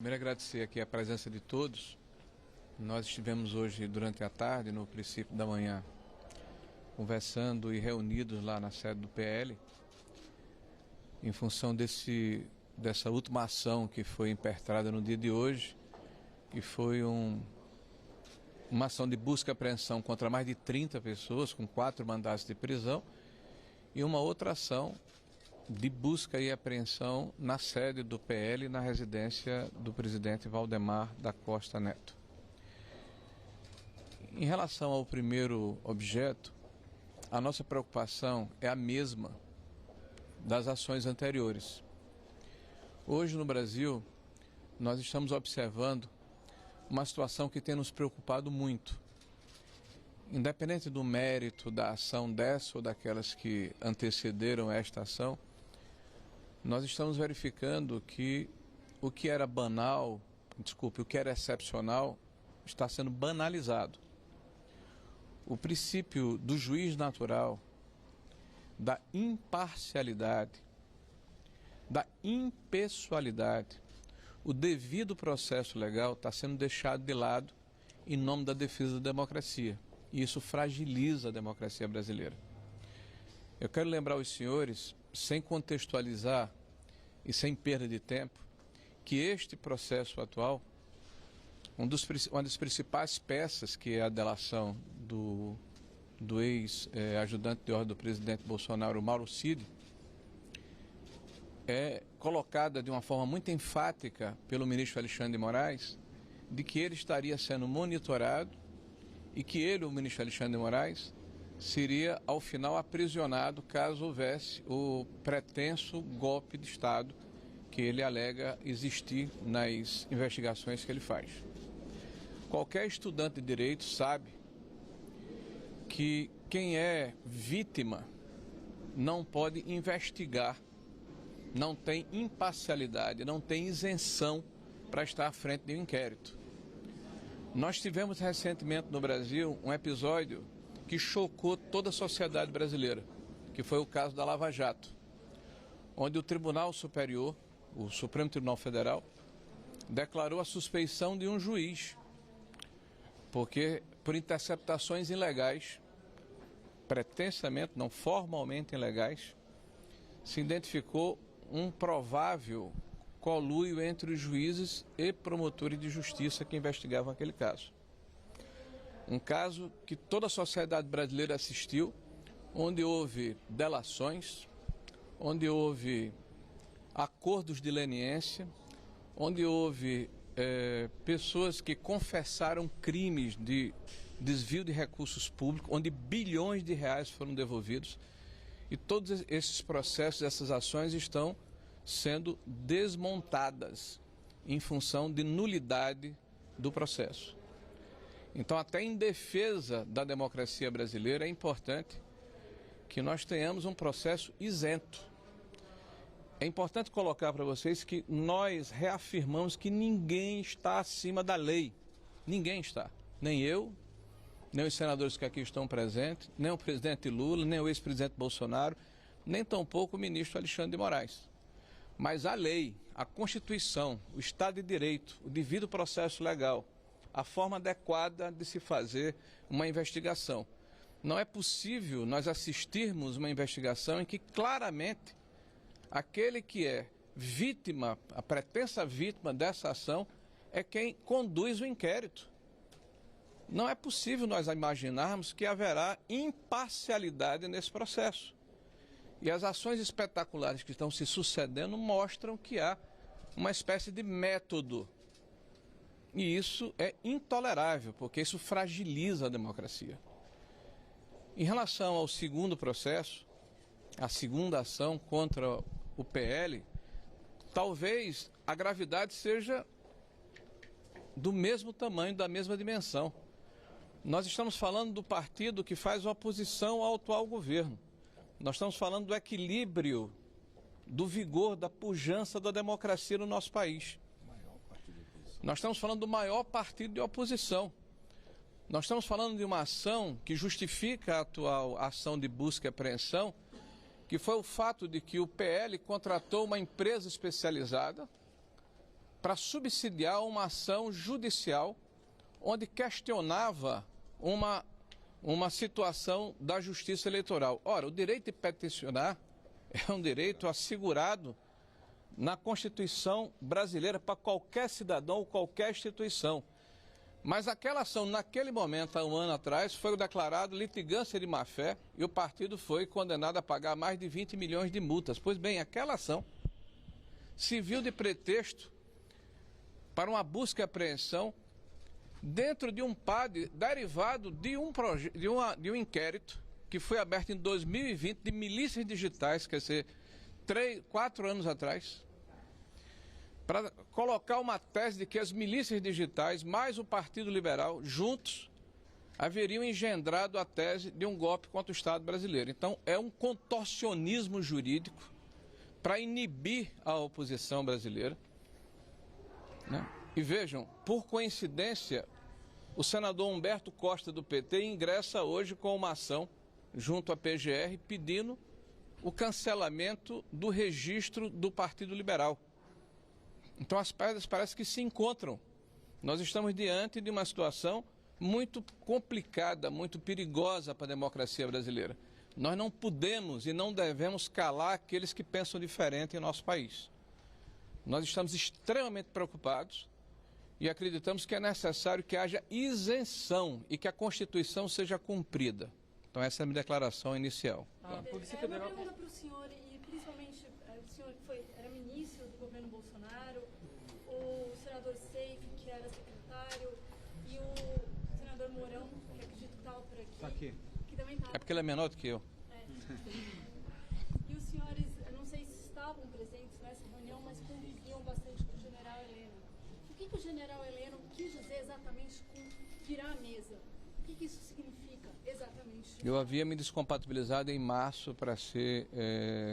Primeiro agradecer aqui a presença de todos. Nós estivemos hoje durante a tarde, no princípio da manhã, conversando e reunidos lá na sede do PL, em função dessa última ação que foi impetrada no dia de hoje, que foi uma ação de busca e apreensão contra mais de 30 pessoas, com 4 mandados de prisão, e uma outra ação de busca e apreensão na sede do PL, na residência do presidente Valdemar da Costa Neto. Em relação ao primeiro objeto, a nossa preocupação é a mesma das ações anteriores. Hoje no Brasil, nós estamos observando uma situação que tem nos preocupado muito. Independente do mérito da ação dessa ou daquelas que antecederam esta ação, nós estamos verificando que o que era banal, o que era excepcional, está sendo banalizado. O princípio do juiz natural, da imparcialidade, da impessoalidade, o devido processo legal está sendo deixado de lado em nome da defesa da democracia. E isso fragiliza a democracia brasileira. Eu quero lembrar os senhores, sem contextualizar e sem perda de tempo, que este processo atual, uma das principais peças, que é a delação do ex-ajudante de ordem do presidente Bolsonaro, Mauro Cid, é colocada de uma forma muito enfática pelo ministro Alexandre de Moraes, de que ele estaria sendo monitorado e que ele, o ministro Alexandre de Moraes, seria, ao final, aprisionado caso houvesse o pretenso golpe de Estado que ele alega existir nas investigações que ele faz. Qualquer estudante de direito sabe que quem é vítima não pode investigar, não tem imparcialidade, não tem isenção para estar à frente de um inquérito. Nós tivemos recentemente no Brasil um episódio que chocou toda a sociedade brasileira, que foi o caso da Lava Jato, onde o Tribunal Superior, o Supremo Tribunal Federal, declarou a suspeição de um juiz, porque por interceptações ilegais, pretensamente, não formalmente ilegais, se identificou um provável conluio entre os juízes e promotores de justiça que investigavam aquele caso. Um caso que toda a sociedade brasileira assistiu, onde houve delações, onde houve acordos de leniência, onde houve pessoas que confessaram crimes de desvio de recursos públicos, onde bilhões de reais foram devolvidos. E todos esses processos, essas ações estão sendo desmontadas em função de nulidade do processo. Então, até em defesa da democracia brasileira, é importante que nós tenhamos um processo isento. É importante colocar para vocês que nós reafirmamos que ninguém está acima da lei. Ninguém está. Nem eu, nem os senadores que aqui estão presentes, nem o presidente Lula, nem o ex-presidente Bolsonaro, nem tampouco o ministro Alexandre de Moraes. Mas a lei, a Constituição, o Estado de Direito, o devido processo legal, a forma adequada de se fazer uma investigação. Não é possível nós assistirmos uma investigação em que claramente aquele que é vítima, a pretensa vítima dessa ação, é quem conduz o inquérito. Não é possível nós imaginarmos que haverá imparcialidade nesse processo. E as ações espetaculares que estão se sucedendo mostram que há uma espécie de método. E isso é intolerável, porque isso fragiliza a democracia. Em relação ao segundo processo, a segunda ação contra o PL, talvez a gravidade seja do mesmo tamanho, da mesma dimensão. Nós estamos falando do partido que faz oposição ao atual governo. Nós estamos falando do equilíbrio, do vigor, da pujança da democracia no nosso país. Nós estamos falando do maior partido de oposição. Nós estamos falando de uma ação que justifica a atual ação de busca e apreensão, que foi o fato de que o PL contratou uma empresa especializada para subsidiar uma ação judicial onde questionava uma situação da justiça eleitoral. Ora, o direito de peticionar é um direito assegurado na Constituição brasileira para qualquer cidadão ou qualquer instituição. Mas aquela ação, naquele momento, há um ano atrás, foi declarado litigância de má-fé e o partido foi condenado a pagar mais de 20 milhões de multas. Pois bem, aquela ação serviu de pretexto para uma busca e apreensão dentro de um PAD derivado de um inquérito que foi aberto em 2020 de milícias digitais, quer dizer, 4 anos atrás, para colocar uma tese de que as milícias digitais mais o Partido Liberal, juntos, haveriam engendrado a tese de um golpe contra o Estado brasileiro. Então, é um contorcionismo jurídico para inibir a oposição brasileira, né? E vejam, por coincidência, o senador Humberto Costa do PT ingressa hoje com uma ação junto à PGR pedindo o cancelamento do registro do Partido Liberal. Então as pedras parece que se encontram. Nós estamos diante de uma situação muito complicada, muito perigosa para a democracia brasileira. Nós não podemos e não devemos calar aqueles que pensam diferente em nosso país. Nós estamos extremamente preocupados e acreditamos que é necessário que haja isenção e que a Constituição seja cumprida. Então essa é a minha declaração inicial. Uma pergunta para o senhor, e principalmente o senhor que era ministro do governo Bolsonaro, o senador Seif, que era secretário, e o senador Mourão, que acredito que estava por aqui. Está aqui. Que também estava. É porque ele é menor do que eu. E os senhores, eu não sei se estavam presentes nessa reunião, mas conviviam bastante com o general Heleno. O que o general Heleno quis dizer exatamente com virar a mesa? O que isso significa exatamente? Eu havia me descompatibilizado em março para ser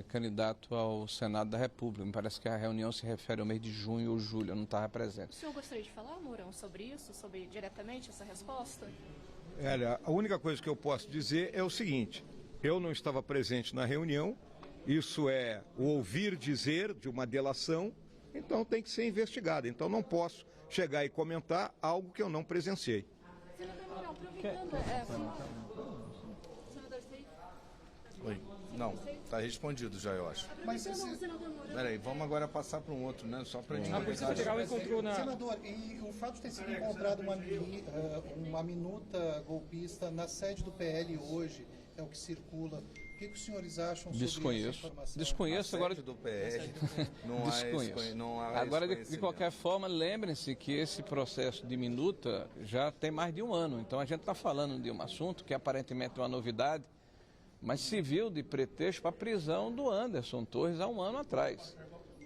candidato ao Senado da República. Me parece que a reunião se refere ao mês de junho ou julho, eu não estava presente. O senhor gostaria de falar, Mourão, sobre isso, sobre diretamente essa resposta? Olha, a única coisa que eu posso dizer é o seguinte: eu não estava presente na reunião, isso é o ouvir dizer de uma delação, então tem que ser investigado. Então não posso chegar e comentar algo que eu não presenciei. Senador Mourão, aproveitando, senador Seif? Oi. Não, está respondido já, eu acho. Aproveitando o senador Mourão. Peraí, vamos agora passar para um outro, né? Só para A Polícia Federal encontrou na... Senador, e o fato de ter sido encontrado uma minuta golpista na sede do PL hoje, é o que circula. O que os senhores acham sobre essa informação? Desconheço agora. Do PL. Não há agora, de qualquer forma, lembrem-se que esse processo de minuta já tem mais de um ano. Então, a gente está falando de um assunto que aparentemente é uma novidade, mas serviu de pretexto para a prisão do Anderson Torres há um ano atrás.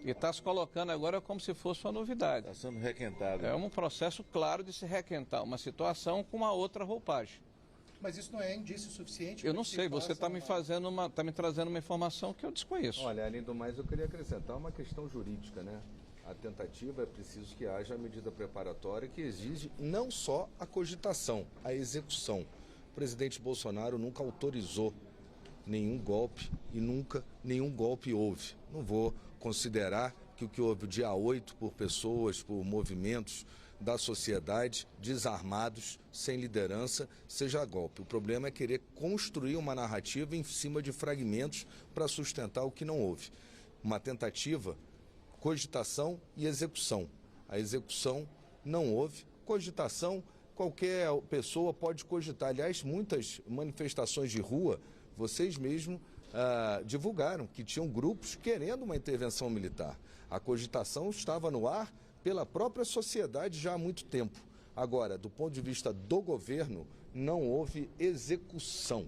E está se colocando agora como se fosse uma novidade. Está sendo requentado. É um processo claro de se requentar uma situação com uma outra roupagem. Mas isso não é indício suficiente? Eu não sei, você está me trazendo uma informação que eu desconheço. Olha, além do mais, eu queria acrescentar uma questão jurídica, né? A tentativa é preciso que haja a medida preparatória que exige não só a cogitação, a execução. O presidente Bolsonaro nunca autorizou nenhum golpe e nunca nenhum golpe houve. Não vou considerar que o que houve dia 8 por pessoas, por movimentos da sociedade, desarmados, sem liderança, seja golpe. O problema é querer construir uma narrativa em cima de fragmentos para sustentar o que não houve. Uma tentativa, cogitação e execução. A execução não houve, cogitação qualquer pessoa pode cogitar. Aliás, muitas manifestações de rua, vocês mesmos divulgaram que tinham grupos querendo uma intervenção militar. A cogitação estava no ar pela própria sociedade já há muito tempo. Agora, do ponto de vista do governo, não houve execução.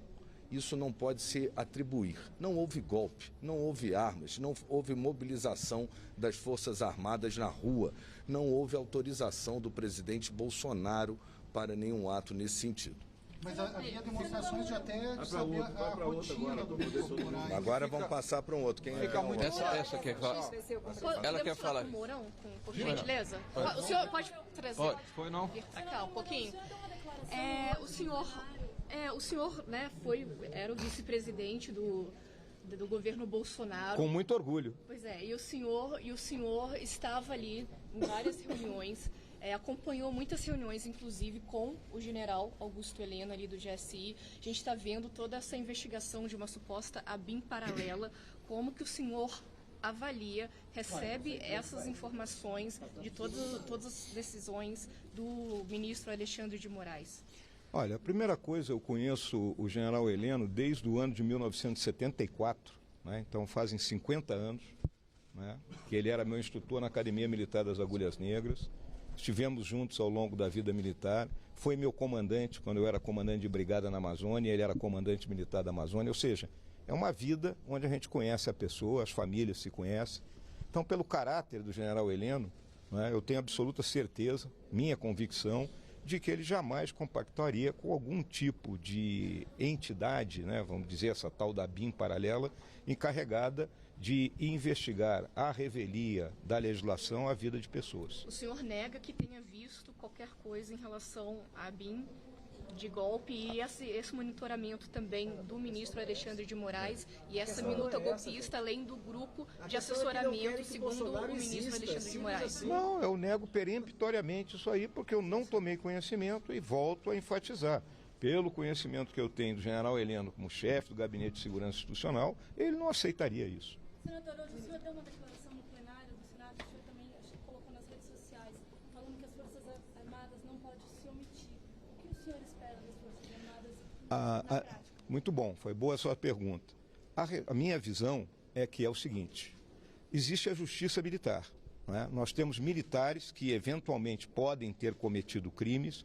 Isso não pode se atribuir. Não houve golpe, não houve armas, não houve mobilização das Forças Armadas na rua, não houve autorização do presidente Bolsonaro para nenhum ato nesse sentido. Mas havia demonstrações de até saber a rotina do Ministro Moraes. Agora vamos passar para um outro. Quem fica muito essa quer falar. Ela quer falar. Mourão, por gentileza? O senhor pode trazer? Foi não? Vir pra cá um pouquinho. O senhor, né, era o vice-presidente do governo Bolsonaro. Com muito orgulho. Pois é, e o senhor estava ali em várias reuniões, acompanhou muitas reuniões, inclusive com o general Augusto Heleno, ali do GSI. A gente está vendo toda essa investigação de uma suposta ABIN paralela. Como que o senhor avalia, recebe essas informações de todas as decisões do ministro Alexandre de Moraes? Olha, a primeira coisa, eu conheço o general Heleno desde o ano de 1974, né? Então fazem 50 anos, né? Que ele era meu instrutor na Academia Militar das Agulhas Negras. Estivemos juntos ao longo da vida militar, foi meu comandante quando eu era comandante de brigada na Amazônia, ele era comandante militar da Amazônia, ou seja, é uma vida onde a gente conhece a pessoa, as famílias se conhecem. Então, pelo caráter do general Heleno, né, eu tenho absoluta certeza, minha convicção, de que ele jamais compactuaria com algum tipo de entidade, né, vamos dizer, essa tal da BIM paralela, encarregada de investigar à revelia da legislação a vida de pessoas. O senhor nega que tenha visto qualquer coisa em relação à BIM de golpe e esse monitoramento também do ministro Alexandre de Moraes e essa minuta golpista, além do grupo de assessoramento, segundo o ministro Alexandre de Moraes? Não, eu nego peremptoriamente isso aí, porque eu não tomei conhecimento e volto a enfatizar. Pelo conhecimento que eu tenho do general Heleno como chefe do Gabinete de Segurança Institucional, ele não aceitaria isso. Senador, hoje o senhor deu uma declaração no plenário do Senado, o senhor também acho que colocou nas redes sociais, falando que as Forças Armadas não podem se omitir. O que o senhor espera das Forças Armadas na prática? Muito bom, foi boa a sua pergunta. A minha visão é que é o seguinte, existe a justiça militar, não é? Nós temos militares que eventualmente podem ter cometido crimes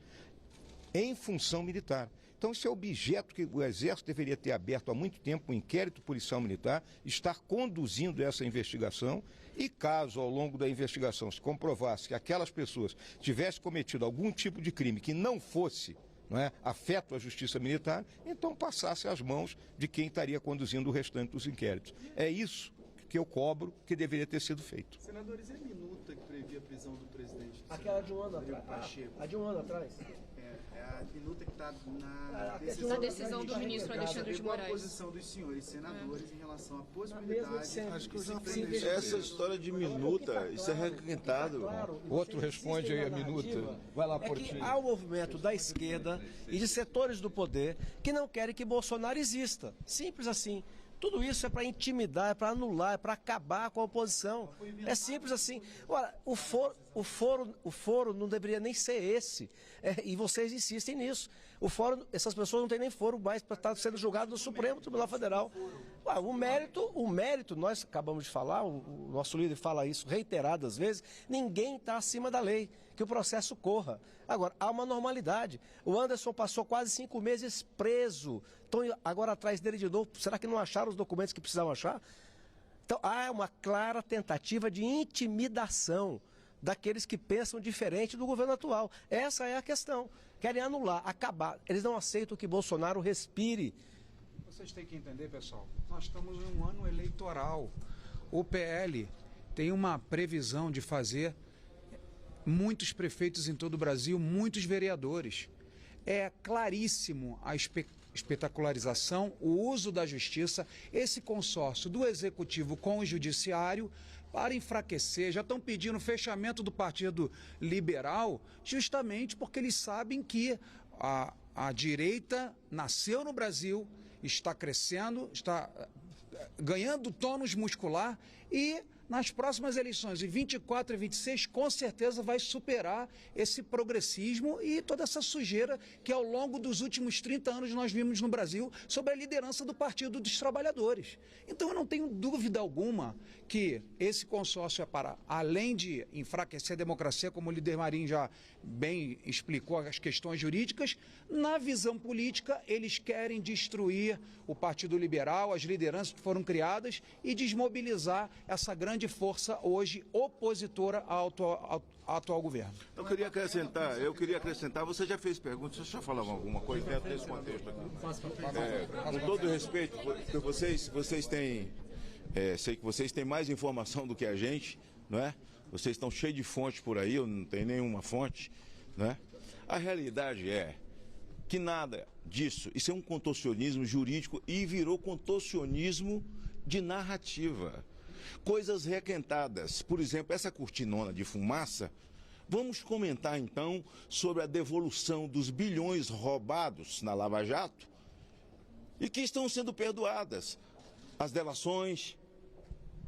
em função militar. Então, esse é objeto que o Exército deveria ter aberto há muito tempo, um inquérito policial militar, estar conduzindo essa investigação e, caso ao longo da investigação se comprovasse que aquelas pessoas tivessem cometido algum tipo de crime que não fosse, não é, afeto à justiça militar, então passasse às mãos de quem estaria conduzindo o restante dos inquéritos. É isso que eu cobro que deveria ter sido feito. Senadores, é a minuta que previa a prisão do presidente? Aquela de um ano atrás. A de um ano atrás. É a minuta que está na decisão do ministro Alexandre de Moraes. Qual a posição dos senhores senadores em relação à possibilidade... Acho que eu já fiz. Essa história de minuta, isso é requintado. Outro responde aí a minuta. Vai lá, Portinho. Há um movimento da esquerda e de setores do poder que não querem que Bolsonaro exista. Simples assim. Tudo isso é para intimidar, é para anular, é para acabar com a oposição. É simples assim. Ora, o foro não deveria nem ser esse. E vocês insistem nisso. O foro, essas pessoas não têm nem foro mais para estar sendo julgado no Supremo Tribunal Federal. Ué, o mérito, nós acabamos de falar, o nosso líder fala isso reiteradas vezes, ninguém está acima da lei, que o processo corra. Agora, há uma normalidade. O Anderson passou quase 5 meses preso. Estão agora atrás dele de novo. Será que não acharam os documentos que precisavam achar? Então, há uma clara tentativa de intimidação daqueles que pensam diferente do governo atual. Essa é a questão. Querem anular, acabar. Eles não aceitam que Bolsonaro respire. Vocês têm que entender, pessoal, nós estamos em um ano eleitoral. O PL tem uma previsão de fazer muitos prefeitos em todo o Brasil, muitos vereadores. É claríssimo a espetacularização, o uso da justiça, esse consórcio do Executivo com o Judiciário para enfraquecer. Já estão pedindo o fechamento do Partido Liberal justamente porque eles sabem que a direita nasceu no Brasil, está crescendo, está ganhando tônus muscular e nas próximas eleições, em 24 e 26, com certeza vai superar esse progressismo e toda essa sujeira que ao longo dos últimos 30 anos nós vimos no Brasil sobre a liderança do Partido dos Trabalhadores. Então eu não tenho dúvida alguma que esse consórcio é para, além de enfraquecer a democracia, como o líder Marinho já bem explicou as questões jurídicas, na visão política eles querem destruir o Partido Liberal, as lideranças que foram criadas e desmobilizar essa grande força hoje opositora ao atual governo. Eu queria acrescentar, você já fez perguntas, deixa eu falar alguma coisa dentro desse contexto aqui. Com todo respeito, porque vocês têm, sei que vocês têm mais informação do que a gente, não é? Vocês estão cheios de fontes por aí, eu não tenho nenhuma fonte, não é? A realidade é que nada disso, isso é um contorcionismo jurídico e virou contorcionismo de narrativa. coisas requentadas. Por exemplo, essa cortinona de fumaça. Vamos comentar então sobre a devolução dos bilhões roubados na Lava Jato e que estão sendo perdoadas. As delações,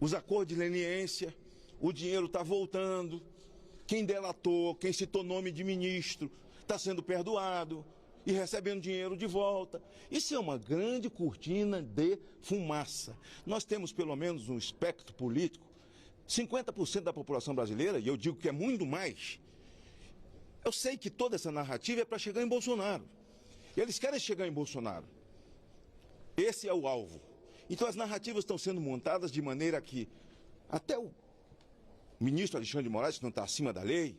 os acordos de leniência, o dinheiro está voltando, quem delatou, quem citou nome de ministro, está sendo perdoado e recebendo dinheiro de volta. Isso é uma grande cortina de fumaça. Nós temos pelo menos um espectro político, 50% da população brasileira, e eu digo que é muito mais. Eu sei que toda essa narrativa é para chegar em Bolsonaro. Eles querem chegar em Bolsonaro. Esse é o alvo. Então as narrativas estão sendo montadas de maneira que até o ministro Alexandre de Moraes, que não está acima da lei,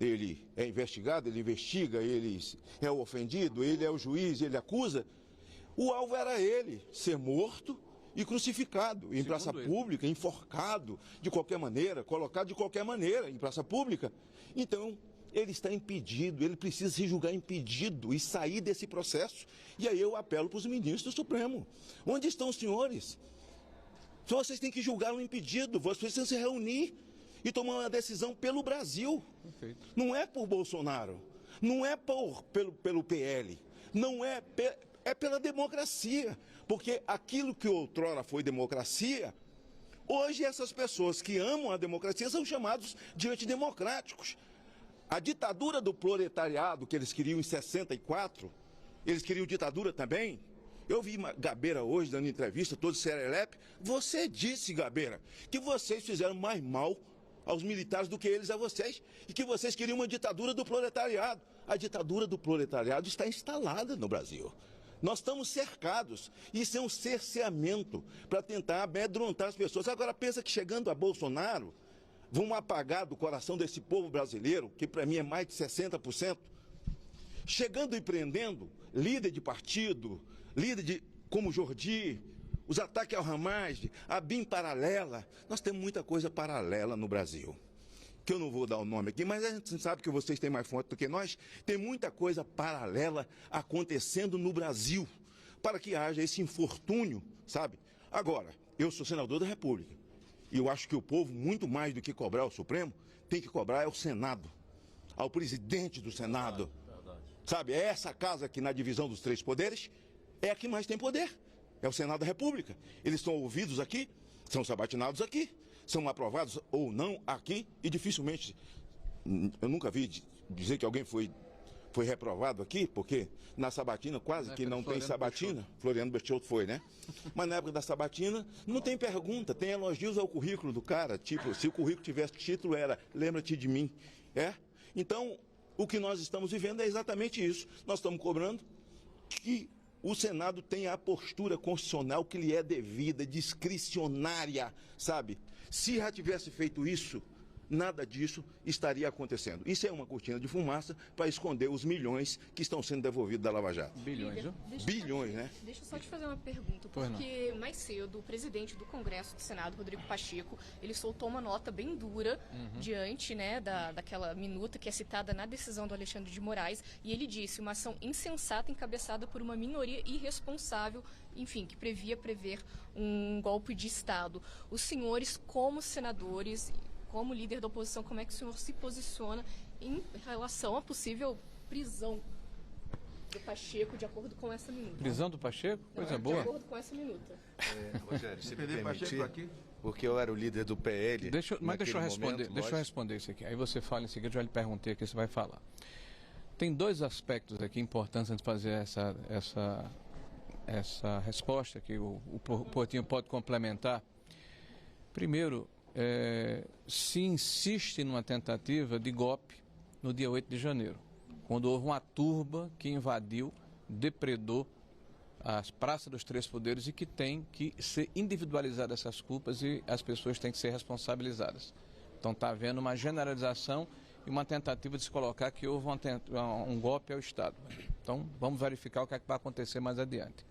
ele é investigado, ele investiga, ele é o ofendido, ele é o juiz, ele acusa. O alvo era ele ser morto e crucificado em praça pública, enforcado de qualquer maneira, colocado de qualquer maneira em praça pública. Então, ele está impedido, ele precisa se julgar impedido e sair desse processo. E aí eu apelo para os ministros do Supremo. Onde estão os senhores? Vocês têm que julgar o impedido, vocês precisam se reunir e tomar uma decisão pelo Brasil. Perfeito. Não é por Bolsonaro, não é pelo PL, não é pela democracia. Porque aquilo que outrora foi democracia, hoje essas pessoas que amam a democracia são chamados de antidemocráticos. A ditadura do proletariado que eles queriam em 64, eles queriam ditadura também. Eu vi Gabeira hoje dando entrevista, todo serelepe. Você disse, Gabeira, que vocês fizeram mais mal aos militares do que eles a vocês e que vocês queriam uma ditadura do proletariado. A ditadura do proletariado está instalada no Brasil. Nós estamos cercados. Isso é um cerceamento para tentar amedrontar as pessoas. Agora pensa que chegando a Bolsonaro, vão apagar do coração desse povo brasileiro, que para mim é mais de 60%, chegando e prendendo líder de partido, como Jordi, os ataques ao Hamas, a BIM paralela. Nós temos muita coisa paralela no Brasil, que eu não vou dar o nome aqui, mas a gente sabe que vocês têm mais fonte do que nós. Tem muita coisa paralela acontecendo no Brasil, para que haja esse infortúnio, sabe? Agora, eu sou senador da República, e eu acho que o povo, muito mais do que cobrar o Supremo, tem que cobrar ao Senado, ao presidente do Senado. Sabe, é essa casa que na divisão dos três poderes é a que mais tem poder. É o Senado da República. Eles são ouvidos aqui, são sabatinados aqui, são aprovados ou não aqui, e dificilmente, eu nunca vi dizer que alguém foi reprovado aqui, porque na sabatina quase que não tem sabatina. Floriano Bertoldo foi, né? Mas na época da sabatina não tem pergunta, tem elogios ao currículo do cara, tipo, se o currículo tivesse título era lembra-te de mim, Então, o que nós estamos vivendo é exatamente isso. Nós estamos cobrando que o Senado tenha a postura constitucional que lhe é devida, discricionária, sabe? Se já tivesse feito isso, nada disso estaria acontecendo. Isso é uma cortina de fumaça para esconder os milhões que estão sendo devolvidos da Lava Jato. Bilhões, viu? Bilhões, né? Deixa eu só te fazer uma pergunta, porque mais cedo o presidente do Congresso do Senado, Rodrigo Pacheco, ele soltou uma nota bem dura diante, né, daquela minuta que é citada na decisão do Alexandre de Moraes, e ele disse uma ação insensata encabeçada por uma minoria irresponsável, enfim, que previa prever um golpe de Estado. Os senhores, como senadores, como líder da oposição, como é que o senhor se posiciona em relação à possível prisão do Pacheco de acordo com essa minuta? Prisão do Pacheco? Coisa boa. De acordo com essa minuta. Rogério, se me permitir, porque eu era o líder do PL. Deixa eu responder isso aqui. Aí você fala em seguida, eu já lhe perguntei aqui, você vai falar. Tem dois aspectos aqui importantes antes de fazer essa resposta que o Portinho pode complementar. Primeiro, se insiste numa tentativa de golpe no dia 8 de janeiro, quando houve uma turba que invadiu, depredou as praças dos três poderes e que tem que ser individualizadas essas culpas e as pessoas têm que ser responsabilizadas. Então está havendo uma generalização e uma tentativa de se colocar que houve um golpe ao Estado. Então vamos verificar o que é que vai acontecer mais adiante.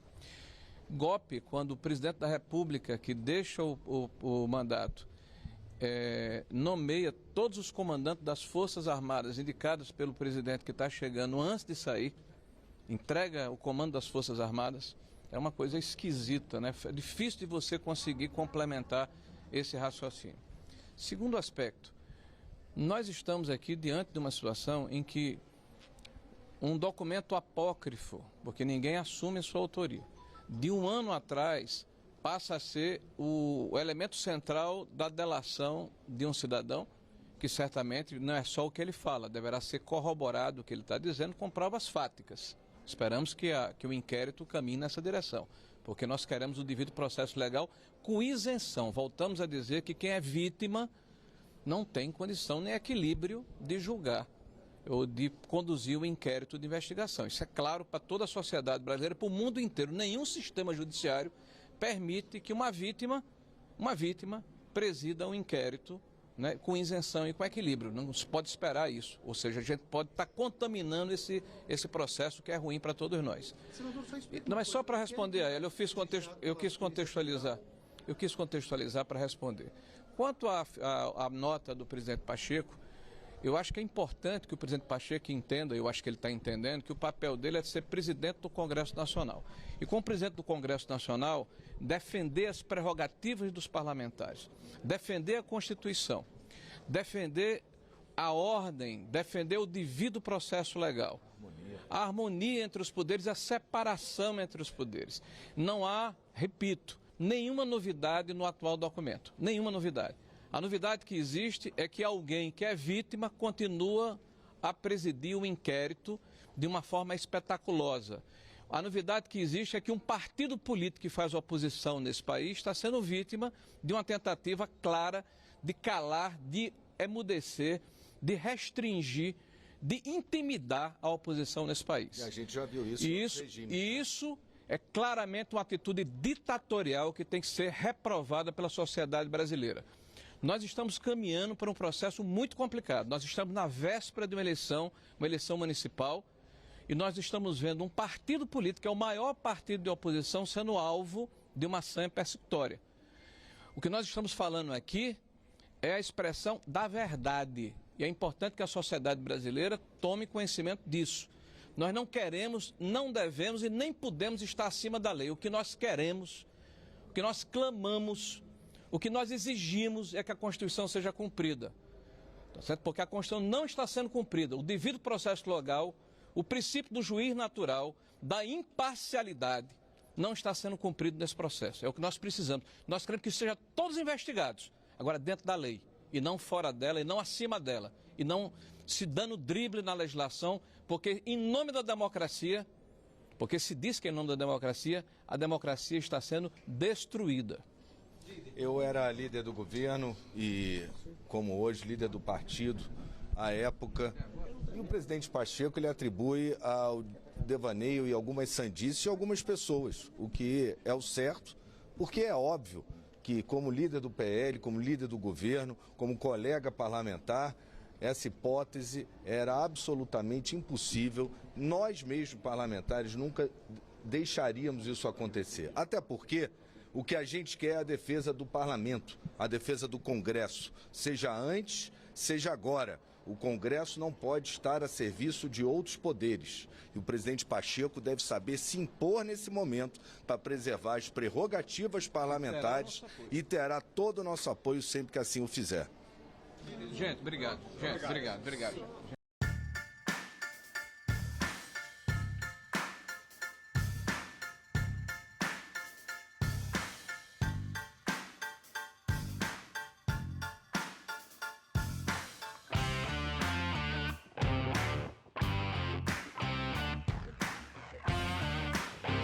Golpe, quando o presidente da República, que deixa o mandato, nomeia todos os comandantes das Forças Armadas indicados pelo presidente que está chegando antes de sair, entrega o comando das Forças Armadas, é uma coisa esquisita, né? É difícil de você conseguir complementar esse raciocínio. Segundo aspecto, nós estamos aqui diante de uma situação em que um documento apócrifo, porque ninguém assume sua autoria, de um ano atrás passa a ser o elemento central da delação de um cidadão, que certamente não é só o que ele fala, deverá ser corroborado o que ele está dizendo com provas fáticas. Esperamos que o inquérito caminhe nessa direção, porque nós queremos o devido processo legal com isenção. Voltamos a dizer que quem é vítima não tem condição nem equilíbrio de julgar ou de conduzir o inquérito de investigação. Isso é claro para toda a sociedade brasileira, para o mundo inteiro. Nenhum sistema judiciário permite que uma vítima presida um inquérito, né, com isenção e com equilíbrio. Não se pode esperar isso. Ou seja, a gente pode estar contaminando esse processo que é ruim para todos nós. Não, mas só para responder a ela, eu quis contextualizar para responder. Quanto à nota do presidente Pacheco, eu acho que é importante que o presidente Pacheco entenda, eu acho que ele está entendendo, que o papel dele é de ser presidente do Congresso Nacional. E como presidente do Congresso Nacional, defender as prerrogativas dos parlamentares, defender a Constituição, defender a ordem, defender o devido processo legal, a harmonia entre os poderes, a separação entre os poderes. Não há, repito, nenhuma novidade no atual documento, nenhuma novidade. A novidade que existe é que alguém que é vítima continua a presidir o inquérito de uma forma espetaculosa. A novidade que existe é que um partido político que faz oposição nesse país está sendo vítima de uma tentativa clara de calar, de emudecer, de restringir, de intimidar a oposição nesse país. E a gente já viu isso no regime. E isso é claramente uma atitude ditatorial que tem que ser reprovada pela sociedade brasileira. Nós estamos caminhando para um processo muito complicado. Nós estamos na véspera de uma eleição municipal, e nós estamos vendo um partido político, que é o maior partido de oposição, sendo alvo de uma ação persecutória. O que nós estamos falando aqui é a expressão da verdade, e é importante que a sociedade brasileira tome conhecimento disso. Nós não queremos, não devemos e nem podemos estar acima da lei. O que nós queremos, o que nós clamamos, o que nós exigimos é que a Constituição seja cumprida. Tá certo? Porque a Constituição não está sendo cumprida. O devido processo legal, o princípio do juiz natural, da imparcialidade, não está sendo cumprido nesse processo. É o que nós precisamos. Nós queremos que sejam todos investigados, agora dentro da lei, e não fora dela, e não acima dela, e não se dando drible na legislação, porque em nome da democracia, porque se diz que em nome da democracia, a democracia está sendo destruída. Eu era líder do governo e, como hoje, líder do partido, à época. E o presidente Pacheco, ele atribui ao devaneio e algumas sandices a algumas pessoas, o que é o certo, porque é óbvio que, como líder do PL, como líder do governo, como colega parlamentar, essa hipótese era absolutamente impossível. Nós mesmos, parlamentares, nunca deixaríamos isso acontecer. Até porque o que a gente quer é a defesa do parlamento, a defesa do Congresso, seja antes, seja agora. O Congresso não pode estar a serviço de outros poderes. E o presidente Pacheco deve saber se impor nesse momento para preservar as prerrogativas parlamentares e terá todo o nosso apoio sempre que assim o fizer. Gente, obrigado. Obrigado.